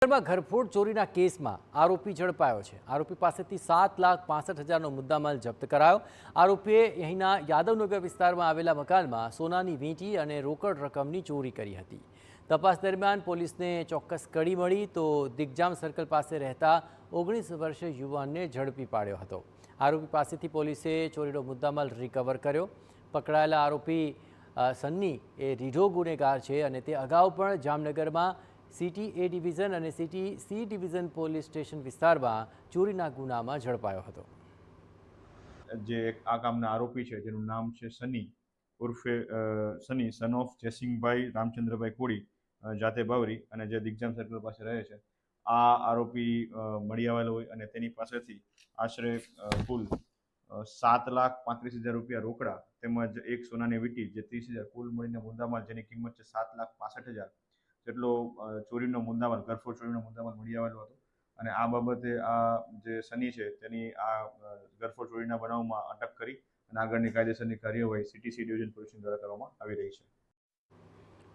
જામનગરમાં ઘરફોડ ચોરીના કેસમાં આરોપી ઝડપાયો છે। આરોપી પાસેથી 7,65,000નો મુદ્દામાલ જપ્ત કરાયો। આરોપીએ અહીંના યાદવનગર વિસ્તારમાં આવેલા મકાનમાં સોનાની વીંટી અને રોકડ રકમની ચોરી કરી હતી। તપાસ દરમિયાન પોલીસને ચોક્કસ કડી મળી તો દિગ્જામ સર્કલ પાસે રહેતા 19 વર્ષીય યુવાનને ઝડપી પાડ્યો હતો। આરોપી પાસેથી પોલીસે ચોરીનો મુદ્દામાલ રિકવર કર્યો। પકડાયેલા આરોપી સન્ની એ રીઢો ગુનેગાર છે અને તે અગાઉ પણ જામનગરમાં સિટી એ ડિવિઝન અને city C division police station વિસ્તારમાં ચોરીના ગુનામાં ઝડપાયો હતો। જે આ કામના આરોપી છે જેનું નામ છે સની ઉર્ફે સની સન ઓફ જયસિંહભાઈ રામચંદ્રભાઈ કોળી જાતે બાવરી અને જે દિગ્જામ સર્કલ પાસે રહે છે। આ આરોપી મળી આવેલો હોય અને તેની પાસેથી આશરે કુલ 7,35,000 રૂપિયા રોકડા તેમજ એક સોનાની વીંટી જે 30,000 કુલ મળીને મુદ્દામાલ જેની કિંમત છે 7,65,000 જેટલો ચોરીનો મુદ્દામાલ ઘરફોડ ચોરીનો મુદ્દામાલ મળી આવેલો હતો। અને આ બાબતે આ જે સની છે તેની આ ઘરફોડ ચોરીના બનાવમાં અટક કરી અને આગળની કાયદેસરની કાર્યવાહી સિટી સી ડિવિઝન પોલીસ દ્વારા કરવામાં આવી રહી છે।